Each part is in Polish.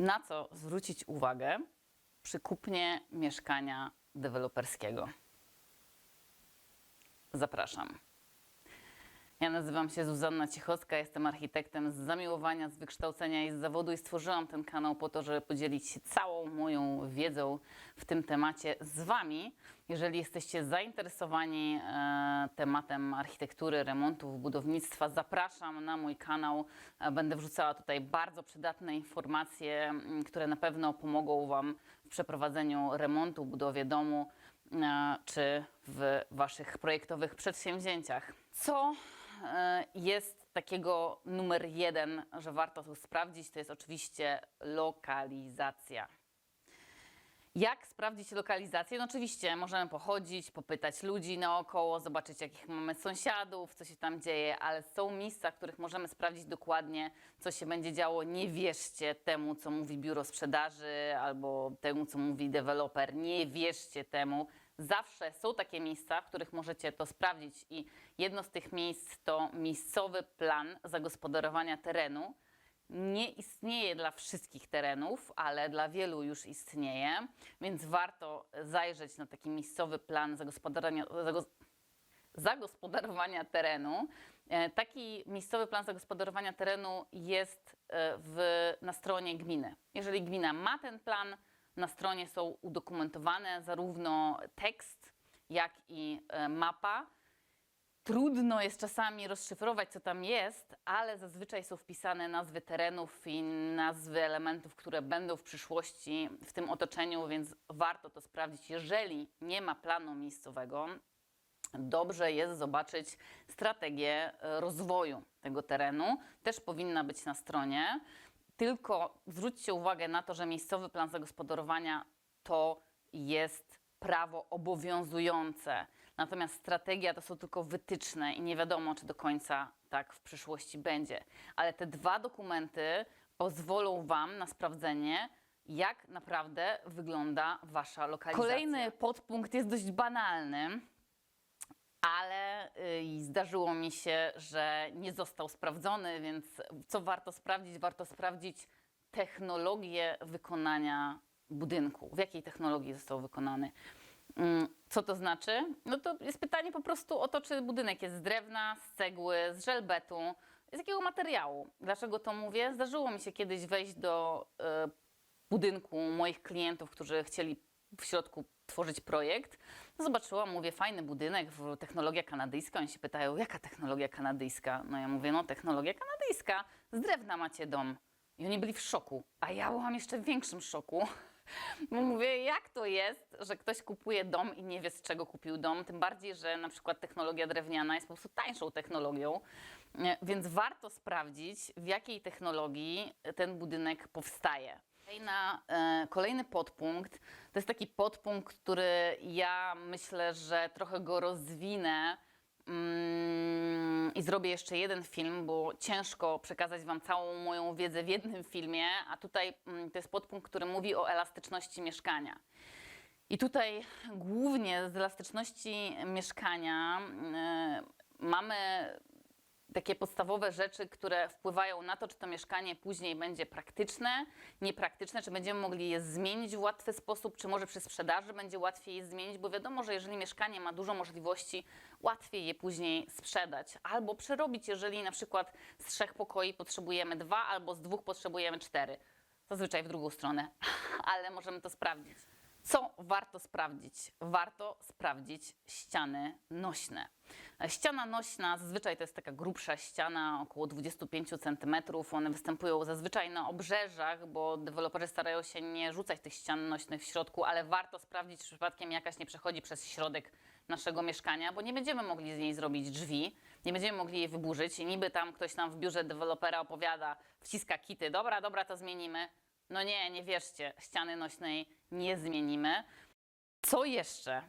Na co zwrócić uwagę przy kupnie mieszkania deweloperskiego? Zapraszam. Ja nazywam się Zuzanna Cichocka, jestem architektem z zamiłowania, z wykształcenia i z zawodu i stworzyłam ten kanał po to, żeby podzielić się całą moją wiedzą w tym temacie z Wami. Jeżeli jesteście zainteresowani tematem architektury, remontów, budownictwa, zapraszam na mój kanał. Będę wrzucała tutaj bardzo przydatne informacje, które na pewno pomogą Wam w przeprowadzeniu remontu, budowie domu czy w Waszych projektowych przedsięwzięciach. Co jest takiego numer jeden, że warto tu sprawdzić, to jest oczywiście lokalizacja. Jak sprawdzić lokalizację? No oczywiście możemy pochodzić, popytać ludzi naokoło, zobaczyć jakich mamy sąsiadów, co się tam dzieje, ale są miejsca, w których możemy sprawdzić dokładnie, co się będzie działo. Nie wierzcie temu, co mówi biuro sprzedaży albo temu, co mówi deweloper. Nie wierzcie temu. Zawsze są takie miejsca, w których możecie to sprawdzić i jedno z tych miejsc to miejscowy plan zagospodarowania terenu. Nie istnieje dla wszystkich terenów, ale dla wielu już istnieje, więc warto zajrzeć na taki miejscowy plan zagospodarowania terenu. Taki miejscowy plan zagospodarowania terenu jest na stronie gminy. Jeżeli gmina ma ten plan, na stronie są udokumentowane zarówno tekst, jak i mapa. Trudno jest czasami rozszyfrować, co tam jest, ale zazwyczaj są wpisane nazwy terenów i nazwy elementów, które będą w przyszłości w tym otoczeniu, więc warto to sprawdzić. Jeżeli nie ma planu miejscowego, dobrze jest zobaczyć strategię rozwoju tego terenu. Też powinna być na stronie. Tylko zwróćcie uwagę na to, że miejscowy plan zagospodarowania to jest prawo obowiązujące. Natomiast strategia to są tylko wytyczne i nie wiadomo, czy do końca tak w przyszłości będzie. Ale te dwa dokumenty pozwolą Wam na sprawdzenie, jak naprawdę wygląda Wasza lokalizacja. Kolejny podpunkt jest dość banalny, ale zdarzyło mi się, że nie został sprawdzony, więc co warto sprawdzić? Warto sprawdzić technologię wykonania budynku. W jakiej technologii został wykonany? Co to znaczy? No to jest pytanie po prostu o to, czy budynek jest z drewna, z cegły, z żelbetu, z jakiego materiału. Dlaczego to mówię? Zdarzyło mi się kiedyś wejść do budynku moich klientów, którzy chcieli w środku tworzyć projekt. Zobaczyłam, mówię, fajny budynek, technologia kanadyjska. Oni się pytają, jaka technologia kanadyjska? No ja mówię, no technologia kanadyjska, z drewna macie dom. I oni byli w szoku, a ja byłam jeszcze w większym szoku. Bo mówię, jak to jest, że ktoś kupuje dom i nie wie, z czego kupił dom, tym bardziej, że na przykład technologia drewniana jest po prostu tańszą technologią, więc warto sprawdzić, w jakiej technologii ten budynek powstaje. Kolejny podpunkt, to jest taki podpunkt, który ja myślę, że trochę go rozwinę i zrobię jeszcze jeden film, bo ciężko przekazać Wam całą moją wiedzę w jednym filmie, a tutaj to jest podpunkt, który mówi o elastyczności mieszkania. I tutaj głównie z elastyczności mieszkania mamy takie podstawowe rzeczy, które wpływają na to, czy to mieszkanie później będzie praktyczne, niepraktyczne, czy będziemy mogli je zmienić w łatwy sposób, czy może przy sprzedaży będzie łatwiej je zmienić, bo wiadomo, że jeżeli mieszkanie ma dużo możliwości, łatwiej je później sprzedać albo przerobić, jeżeli na przykład z 3 pokoi potrzebujemy 2 albo z 2 potrzebujemy 4. Zazwyczaj w drugą stronę, ale możemy to sprawdzić. Co warto sprawdzić? Warto sprawdzić ściany nośne. Ściana nośna zazwyczaj to jest taka grubsza ściana, około 25 cm. One występują zazwyczaj na obrzeżach, bo deweloperzy starają się nie rzucać tych ścian nośnych w środku, ale warto sprawdzić, czy przypadkiem jakaś nie przechodzi przez środek naszego mieszkania, bo nie będziemy mogli z niej zrobić drzwi, nie będziemy mogli jej wyburzyć i niby tam ktoś nam w biurze dewelopera opowiada, wciska kity, dobra, to zmienimy. No nie wierzcie, ściany nośnej nie zmienimy. Co jeszcze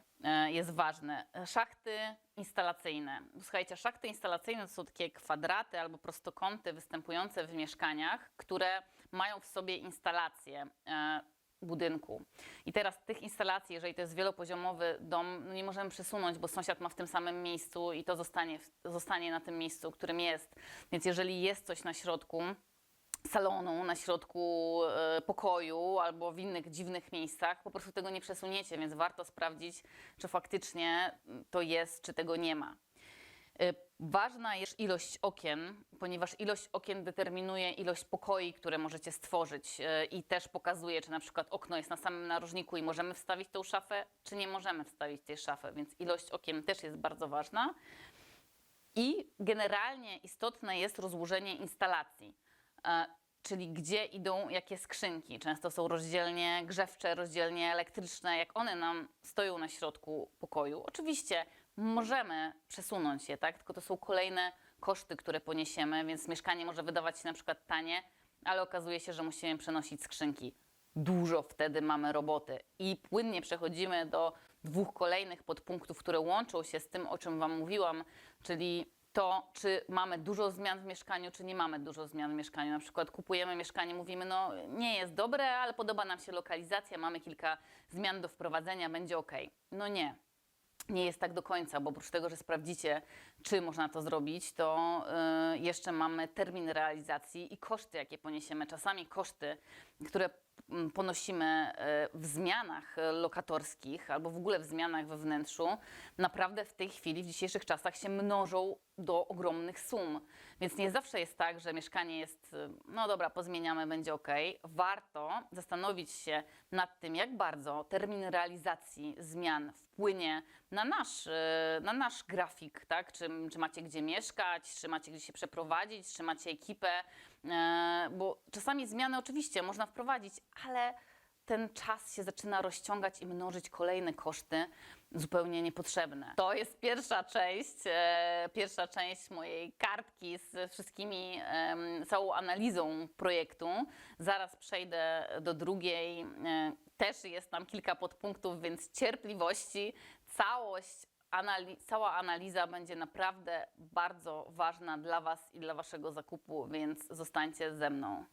jest ważne? Szachty instalacyjne. Słuchajcie, szachty instalacyjne to są takie kwadraty albo prostokąty występujące w mieszkaniach, które mają w sobie instalacje budynku. I teraz tych instalacji, jeżeli to jest wielopoziomowy dom, no nie możemy przesunąć, bo sąsiad ma w tym samym miejscu i to zostanie na tym miejscu, którym jest. Więc jeżeli jest coś na środku, salonu, na środku pokoju albo w innych dziwnych miejscach, po prostu tego nie przesuniecie, więc warto sprawdzić, czy faktycznie to jest, czy tego nie ma. Ważna jest ilość okien, ponieważ ilość okien determinuje ilość pokoi, które możecie stworzyć i też pokazuje, czy na przykład okno jest na samym narożniku i możemy wstawić tą szafę, czy nie możemy wstawić tej szafy, więc ilość okien też jest bardzo ważna. I generalnie istotne jest rozłożenie instalacji, czyli gdzie idą jakie skrzynki. Często są rozdzielnie grzewcze, rozdzielnie elektryczne, jak one nam stoją na środku pokoju. Oczywiście możemy przesunąć je, tak? Tylko to są kolejne koszty, które poniesiemy, więc mieszkanie może wydawać się na przykład tanie, ale okazuje się, że musimy przenosić skrzynki. Dużo wtedy mamy roboty i płynnie przechodzimy do dwóch kolejnych podpunktów, które łączą się z tym, o czym Wam mówiłam, czyli to, czy mamy dużo zmian w mieszkaniu, czy nie mamy dużo zmian w mieszkaniu. Na przykład kupujemy mieszkanie, mówimy, no nie jest dobre, ale podoba nam się lokalizacja, mamy kilka zmian do wprowadzenia, będzie ok. No nie. Nie jest tak do końca, bo oprócz tego, że sprawdzicie, czy można to zrobić, to jeszcze mamy termin realizacji i koszty, jakie poniesiemy. Czasami koszty, które ponosimy w zmianach lokatorskich albo w ogóle w zmianach we wnętrzu, naprawdę w tej chwili, w dzisiejszych czasach się mnożą do ogromnych sum. Więc nie zawsze jest tak, że mieszkanie jest, no dobra, pozmieniamy, będzie ok. Warto zastanowić się nad tym, jak bardzo termin realizacji zmian wpłynie na nasz grafik, tak? Czy macie gdzie mieszkać, czy macie gdzie się przeprowadzić, czy macie ekipę, bo czasami zmiany oczywiście można wprowadzić, ale ten czas się zaczyna rozciągać i mnożyć kolejne koszty zupełnie niepotrzebne. To jest pierwsza część mojej kartki z wszystkimi, całą analizą projektu. Zaraz przejdę do drugiej. Też jest tam kilka podpunktów, więc cierpliwości. Cała analiza będzie naprawdę bardzo ważna dla Was i dla Waszego zakupu, więc zostańcie ze mną.